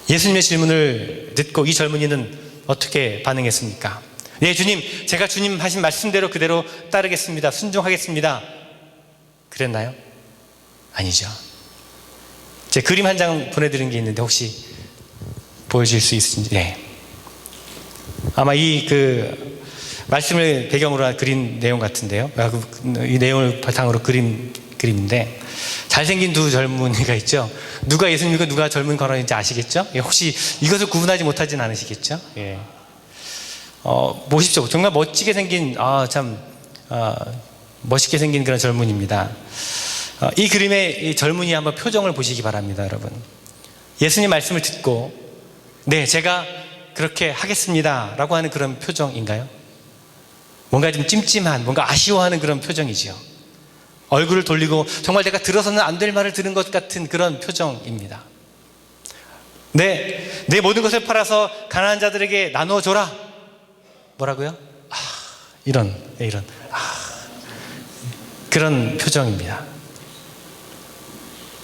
예수님의 질문을 듣고 이 젊은이는 어떻게 반응했습니까? 네, 주님, 제가 주님 하신 말씀대로 그대로 따르겠습니다. 순종하겠습니다. 그랬나요? 아니죠. 제 그림 한 장 보내드린 게 있는데 혹시 보여줄 수 있으신지. 네. 아마 이 말씀을 배경으로 한 그린 내용 같은데요. 이 내용을 바탕으로 그림인데 잘생긴 두 젊은이가 있죠. 누가 예수님이고 누가 젊은 관원인지 아시겠죠? 예, 혹시 이것을 구분하지 못하진 않으시겠죠? 예. 보십시오. 정말 멋지게 생긴, 멋있게 생긴 그런 젊은이입니다. 이 그림의 이 젊은이 한번 표정을 보시기 바랍니다, 여러분. 예수님 말씀을 듣고, 네, 제가 그렇게 하겠습니다 라고 하는 그런 표정인가요? 뭔가 좀 찜찜한, 뭔가 아쉬워하는 그런 표정이지요. 얼굴을 돌리고 정말 내가 들어서는 안 될 말을 들은 것 같은 그런 표정입니다. 내 모든 것을 팔아서 가난한 자들에게 나누어줘라. 뭐라고요? 이런 그런 표정입니다.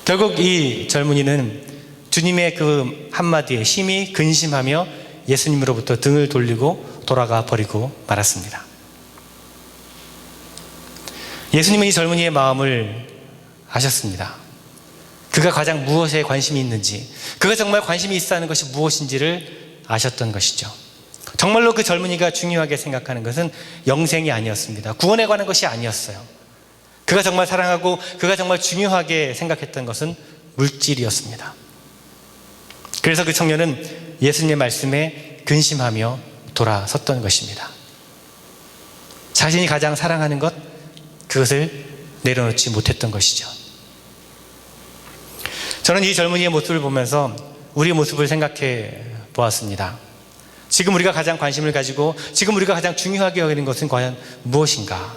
결국 이 젊은이는 주님의 그 한마디에 심히 근심하며 예수님으로부터 등을 돌리고 돌아가 버리고 말았습니다. 예수님은 이 젊은이의 마음을 아셨습니다. 그가 가장 무엇에 관심이 있는지, 그가 정말 관심이 있어 하는 것이 무엇인지를 아셨던 것이죠. 정말로 그 젊은이가 중요하게 생각하는 것은 영생이 아니었습니다. 구원에 관한 것이 아니었어요. 그가 정말 사랑하고 그가 정말 중요하게 생각했던 것은 물질이었습니다. 그래서 그 청년은 예수님의 말씀에 근심하며 돌아섰던 것입니다. 자신이 가장 사랑하는 것, 그것을 내려놓지 못했던 것이죠. 저는 이 젊은이의 모습을 보면서 우리의 모습을 생각해 보았습니다. 지금 우리가 가장 관심을 가지고 지금 우리가 가장 중요하게 여기는 것은 과연 무엇인가?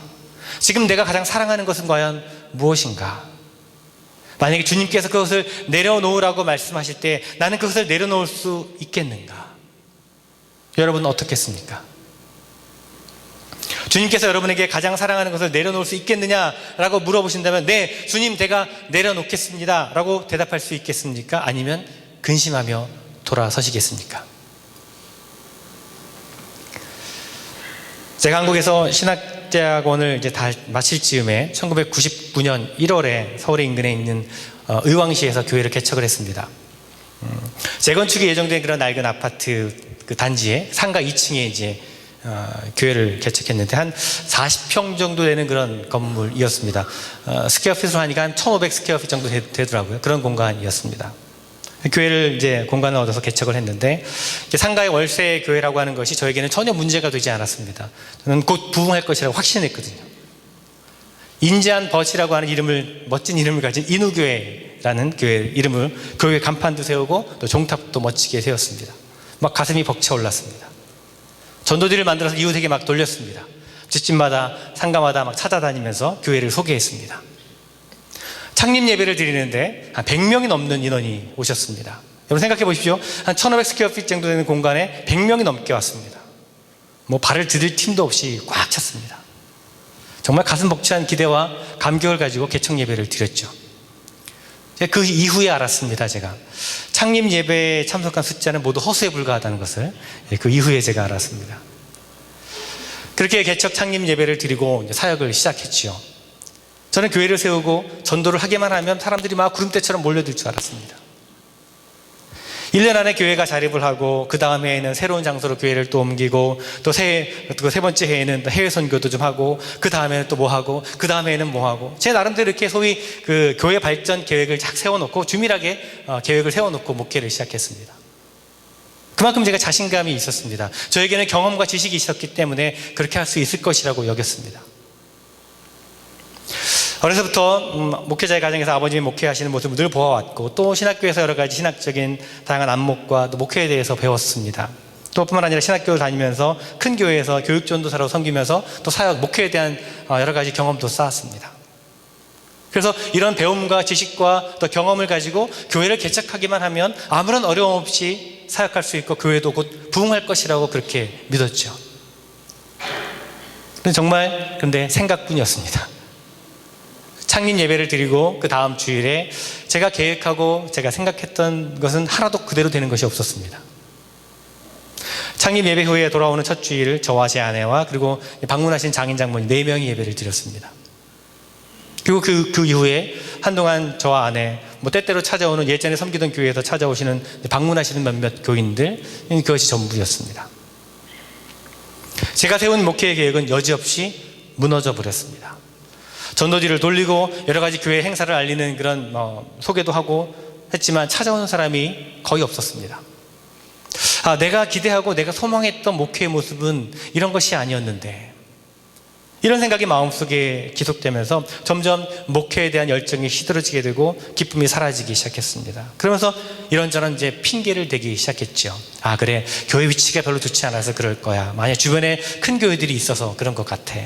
지금 내가 가장 사랑하는 것은 과연 무엇인가? 만약에 주님께서 그것을 내려놓으라고 말씀하실 때 나는 그것을 내려놓을 수 있겠는가? 여러분은 어떻겠습니까? 주님께서 여러분에게 가장 사랑하는 것을 내려놓을 수 있겠느냐라고 물어보신다면 네, 주님 제가 내려놓겠습니다 라고 대답할 수 있겠습니까? 아니면 근심하며 돌아서시겠습니까? 제가 한국에서 신학대학원을 이제 다 마칠 즈음에 1999년 1월에 서울의 인근에 있는 의왕시에서 교회를 개척을 했습니다. 재건축이 예정된 그런 낡은 아파트 그 단지에 상가 2층에 이제 교회를 개척했는데 한 40평 정도 되는 그런 건물이었습니다. 스퀘어핏으로 하니까 한 1500 스퀘어핏 정도 되더라고요. 그런 공간이었습니다. 교회를 이제 공간을 얻어서 개척을 했는데 상가의 월세 교회라고 하는 것이 저에게는 전혀 문제가 되지 않았습니다. 저는 곧 부흥할 것이라고 확신했거든요. 인지한 버치라고 하는 이름을, 멋진 이름을 가진 인우교회라는 교회 이름을 교회 간판도 세우고 또 종탑도 멋지게 세웠습니다. 막 가슴이 벅차올랐습니다. 전도지를 만들어서 이웃에게 막 돌렸습니다. 집집마다 상가마다 막 찾아다니면서 교회를 소개했습니다. 창립 예배를 드리는데 한 100명이 넘는 인원이 오셨습니다. 여러분 생각해 보십시오. 한 1500 스퀘어핏 정도 되는 공간에 100명이 넘게 왔습니다. 뭐 발을 디딜 틈도 없이 꽉 찼습니다. 정말 가슴 벅찬 기대와 감격을 가지고 개척 예배를 드렸죠. 그 이후에 알았습니다. 제가 창립 예배에 참석한 숫자는 모두 허수에 불과하다는 것을 그 이후에 제가 알았습니다. 그렇게 개척 창립 예배를 드리고 사역을 시작했지요. 저는 교회를 세우고 전도를 하기만 하면 사람들이 막 구름대처럼 몰려들 줄 알았습니다. 1년 안에 교회가 자립을 하고 그 다음 해에는 새로운 장소로 교회를 또 옮기고 또 세 번째 해에는 해외 선교도 좀 하고 그 다음에는 또 뭐 하고 그 다음 해에는 뭐 하고 제 나름대로 이렇게 소위 그 교회 발전 계획을 쫙 세워놓고 주밀하게 계획을 세워놓고 목회를 시작했습니다. 그만큼 제가 자신감이 있었습니다. 저에게는 경험과 지식이 있었기 때문에 그렇게 할 수 있을 것이라고 여겼습니다. 어려서부터 목회자의 가정에서 아버님이 목회하시는 모습을 늘 보아왔고 또 신학교에서 여러 가지 신학적인 다양한 안목과 또 목회에 대해서 배웠습니다. 또 뿐만 아니라 신학교를 다니면서 큰 교회에서 교육전도사로 섬기면서 또 사역, 목회에 대한 여러 가지 경험도 쌓았습니다. 그래서 이런 배움과 지식과 또 경험을 가지고 교회를 개척하기만 하면 아무런 어려움 없이 사역할 수 있고 교회도 곧 부흥할 것이라고 그렇게 믿었죠. 근데 생각뿐이었습니다. 창립 예배를 드리고 그 다음 주일에 제가 계획하고 제가 생각했던 것은 하나도 그대로 되는 것이 없었습니다. 창립 예배 후에 돌아오는 첫 주일 저와 제 아내와 그리고 방문하신 장인 장모님 4명이 예배를 드렸습니다. 그리고 그 이후에 한동안 저와 아내 때때로 찾아오는 예전에 섬기던 교회에서 찾아오시는 방문하시는 몇몇 교인들 그것이 전부였습니다. 제가 세운 목회 계획은 여지없이 무너져 버렸습니다. 전도지를 돌리고 여러 가지 교회 행사를 알리는 그런 소개도 하고 했지만 찾아오는 사람이 거의 없었습니다. 내가 기대하고 내가 소망했던 목회의 모습은 이런 것이 아니었는데 이런 생각이 마음속에 기속되면서 점점 목회에 대한 열정이 시들어지게 되고 기쁨이 사라지기 시작했습니다. 그러면서 이런저런 이제 핑계를 대기 시작했죠. 그래 교회 위치가 별로 좋지 않아서 그럴 거야. 만약 주변에 큰 교회들이 있어서 그런 것 같아.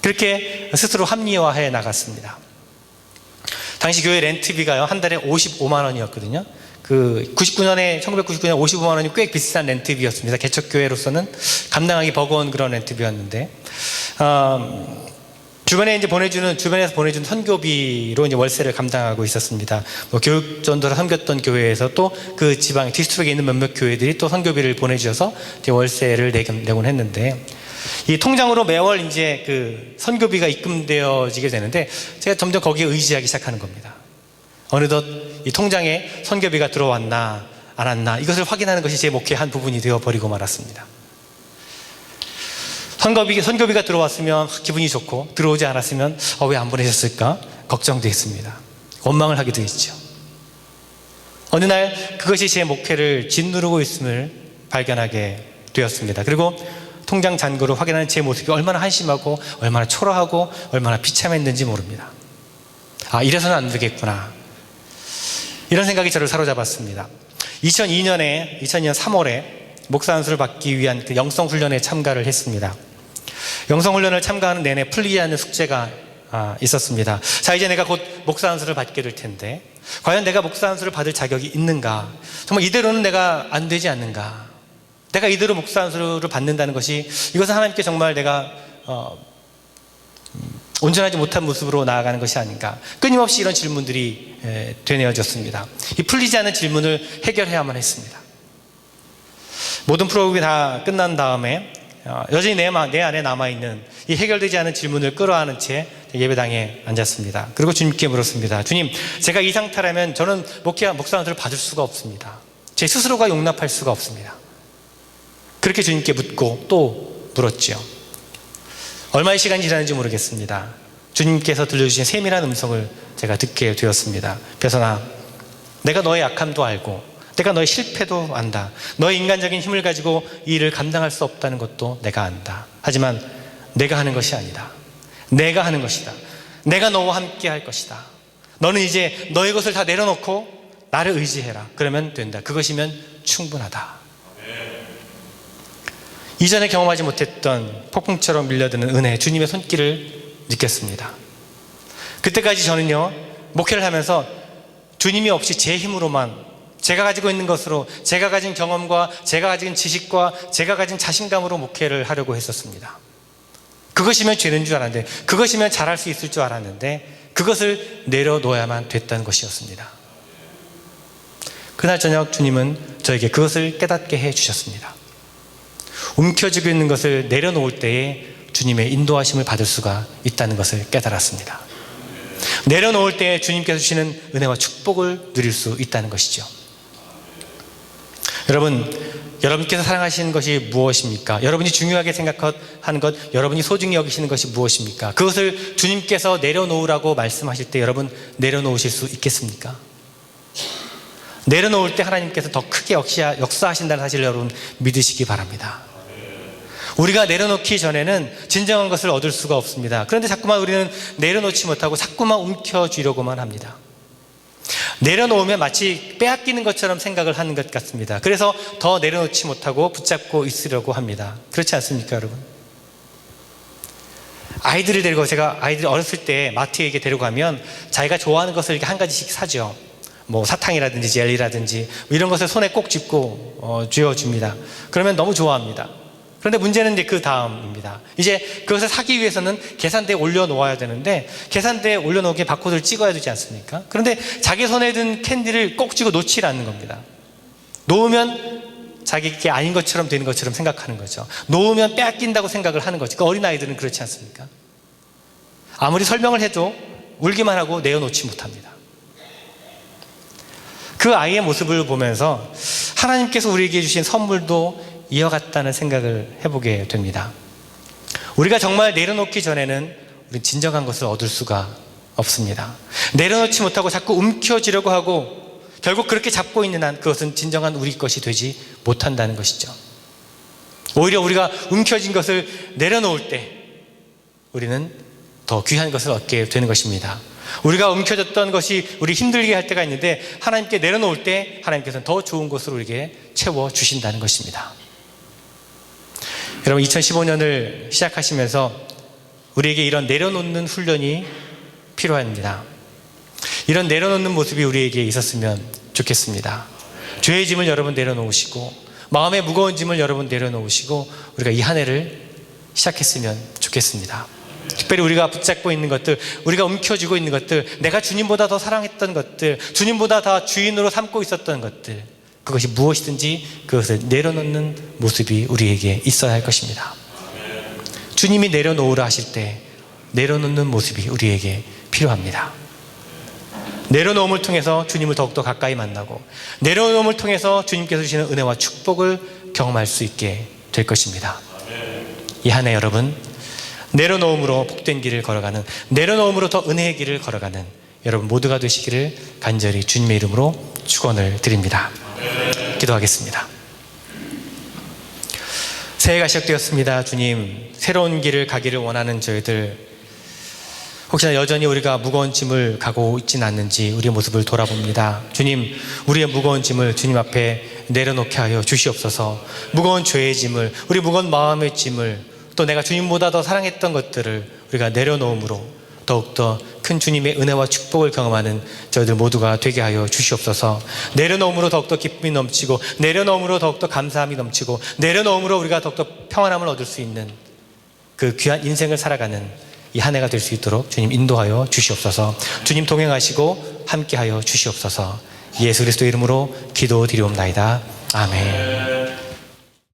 그렇게 스스로 합리화해 나갔습니다. 당시 교회 렌트비가요 한 달에 55만 원이었거든요. 그 1999년에 55만 원이 꽤 비싼 렌트비였습니다. 개척교회로서는 감당하기 버거운 그런 렌트비였는데, 주변에서 보내주는 선교비로 이제 월세를 감당하고 있었습니다. 뭐 교육 전도를 섬겼던 교회에서 또 그 지방 디스트릭에 있는 몇몇 교회들이 또 선교비를 보내주셔서 이제 월세를 내곤 했는데, 이 통장으로 매월 이제 그 선교비가 입금되어지게 되는데 제가 점점 거기에 의지하기 시작하는 겁니다. 어느덧 이 통장에 선교비가 들어왔나 안 왔나 이것을 확인하는 것이 제 목회의 한 부분이 되어버리고 말았습니다. 선교비가 들어왔으면 기분이 좋고, 들어오지 않았으면 왜 안 보내셨을까 걱정되었습니다. 원망을 하게 되었죠. 어느 날 그것이 제 목회를 짓누르고 있음을 발견하게 되었습니다. 그리고 통장 잔고를 확인하는 제 모습이 얼마나 한심하고 얼마나 초라하고 얼마나 비참했는지 모릅니다. 이래서는 안 되겠구나, 이런 생각이 저를 사로잡았습니다. 2002년 3월에 목사 안수를 받기 위한 그 영성훈련에 참가를 했습니다. 영성훈련을 참가하는 내내 풀리지 않는 숙제가 있었습니다. 자, 이제 내가 곧 목사 안수를 받게 될 텐데 과연 내가 목사 안수를 받을 자격이 있는가, 정말 이대로는 내가 안 되지 않는가, 내가 이대로 목사 안수를 받는다는 것이 이것은 하나님께 정말 내가 온전하지 못한 모습으로 나아가는 것이 아닌가, 끊임없이 이런 질문들이 되뇌어졌습니다. 이 풀리지 않는 질문을 해결해야만 했습니다. 모든 프로그램이 다 끝난 다음에 여전히 내 안에 남아있는 이 해결되지 않은 질문을 끌어안은 채 예배당에 앉았습니다. 그리고 주님께 물었습니다. 주님, 제가 이 상태라면 저는 목사 안수를 받을 수가 없습니다. 제 스스로가 용납할 수가 없습니다. 그렇게 주님께 묻고 또 물었죠. 얼마의 시간이 지났는지 모르겠습니다. 주님께서 들려주신 세밀한 음성을 제가 듣게 되었습니다. 벼선아, 내가 너의 약함도 알고 내가 너의 실패도 안다. 너의 인간적인 힘을 가지고 이 일을 감당할 수 없다는 것도 내가 안다. 하지만 내가 하는 것이 아니다. 내가 하는 것이다. 내가 너와 함께 할 것이다. 너는 이제 너의 것을 다 내려놓고 나를 의지해라. 그러면 된다. 그것이면 충분하다. 이전에 경험하지 못했던 폭풍처럼 밀려드는 은혜, 주님의 손길을 느꼈습니다. 그때까지 저는요, 목회를 하면서 주님이 없이 제 힘으로만, 제가 가지고 있는 것으로, 제가 가진 경험과 제가 가진 지식과 제가 가진 자신감으로 목회를 하려고 했었습니다. 그것이면 되는 줄 알았는데, 그것이면 잘할 수 있을 줄 알았는데 그것을 내려놓아야만 됐다는 것이었습니다. 그날 저녁 주님은 저에게 그것을 깨닫게 해주셨습니다. 움켜쥐고 있는 것을 내려놓을 때에 주님의 인도하심을 받을 수가 있다는 것을 깨달았습니다. 내려놓을 때에 주님께서 주시는 은혜와 축복을 누릴 수 있다는 것이죠. 여러분께서 사랑하시는 것이 무엇입니까? 여러분이 중요하게 생각하는 것, 여러분이 소중히 여기시는 것이 무엇입니까? 그것을 주님께서 내려놓으라고 말씀하실 때 여러분 내려놓으실 수 있겠습니까? 내려놓을 때 하나님께서 더 크게 역사하신다는 사실을 여러분 믿으시기 바랍니다. 우리가 내려놓기 전에는 진정한 것을 얻을 수가 없습니다. 그런데 자꾸만 우리는 내려놓지 못하고 자꾸만 움켜쥐려고만 합니다. 내려놓으면 마치 빼앗기는 것처럼 생각을 하는 것 같습니다. 그래서 더 내려놓지 못하고 붙잡고 있으려고 합니다. 그렇지 않습니까, 여러분? 아이들을 데리고, 제가 아이들이 어렸을 때 마트에 이렇게 데려가면 자기가 좋아하는 것을 이렇게 한 가지씩 사죠. 뭐 사탕이라든지 젤리라든지 이런 것을 손에 꼭 쥐고 쥐어줍니다. 그러면 너무 좋아합니다. 그런데 문제는 이제 그 다음입니다. 이제 그것을 사기 위해서는 계산대에 올려놓아야 되는데, 계산대에 올려놓기에 바코드를 찍어야 되지 않습니까? 그런데 자기 손에 든 캔디를 꼭 쥐고 놓지 않는 겁니다. 놓으면 자기게 아닌 것처럼 되는 것처럼 생각하는 거죠. 놓으면 빼앗긴다고 생각을 하는 거죠. 그 어린아이들은 그렇지 않습니까? 아무리 설명을 해도 울기만 하고 내어놓지 못합니다. 그 아이의 모습을 보면서 하나님께서 우리에게 주신 선물도 이와 같다는 생각을 해보게 됩니다. 우리가 정말 내려놓기 전에는 우리는 진정한 것을 얻을 수가 없습니다. 내려놓지 못하고 자꾸 움켜쥐려고 하고 결국 그렇게 잡고 있는 한 그것은 진정한 우리 것이 되지 못한다는 것이죠. 오히려 우리가 움켜쥔 것을 내려놓을 때 우리는 더 귀한 것을 얻게 되는 것입니다. 우리가 움켜졌던 것이 우리 힘들게 할 때가 있는데 하나님께 내려놓을 때 하나님께서는 더 좋은 것을 우리에게 채워주신다는 것입니다. 여러분, 2015년을 시작하시면서 우리에게 이런 내려놓는 훈련이 필요합니다. 이런 내려놓는 모습이 우리에게 있었으면 좋겠습니다. 죄의 짐을 여러분 내려놓으시고 마음의 무거운 짐을 여러분 내려놓으시고 우리가 이 한 해를 시작했으면 좋겠습니다. 특별히 우리가 붙잡고 있는 것들, 우리가 움켜쥐고 있는 것들, 내가 주님보다 더 사랑했던 것들, 주님보다 더 주인으로 삼고 있었던 것들, 그것이 무엇이든지 그것을 내려놓는 모습이 우리에게 있어야 할 것입니다. 주님이 내려놓으라 하실 때 내려놓는 모습이 우리에게 필요합니다. 내려놓음을 통해서 주님을 더욱더 가까이 만나고 내려놓음을 통해서 주님께서 주시는 은혜와 축복을 경험할 수 있게 될 것입니다. 이 한 해 여러분, 내려놓음으로 복된 길을 걸어가는, 내려놓음으로 더 은혜의 길을 걸어가는 여러분 모두가 되시기를 간절히 주님의 이름으로 축원을 드립니다. 기도하겠습니다. 새해가 시작되었습니다. 주님, 새로운 길을 가기를 원하는 저희들, 혹시나 여전히 우리가 무거운 짐을 가고 있지는 않는지 우리의 모습을 돌아봅니다. 주님, 우리의 무거운 짐을 주님 앞에 내려놓게 하여 주시옵소서. 무거운 죄의 짐을, 우리 무거운 마음의 짐을, 또 내가 주님보다 더 사랑했던 것들을 우리가 내려놓음으로 더욱더 큰 주님의 은혜와 축복을 경험하는 저희들 모두가 되게 하여 주시옵소서. 내려놓음으로 더욱더 기쁨이 넘치고, 내려놓음으로 더욱더 감사함이 넘치고, 내려놓음으로 우리가 더욱더 평안함을 얻을 수 있는 그 귀한 인생을 살아가는 이 한 해가 될 수 있도록 주님 인도하여 주시옵소서. 주님 동행하시고 함께하여 주시옵소서. 예수 그리스도 이름으로 기도드리옵나이다. 아멘.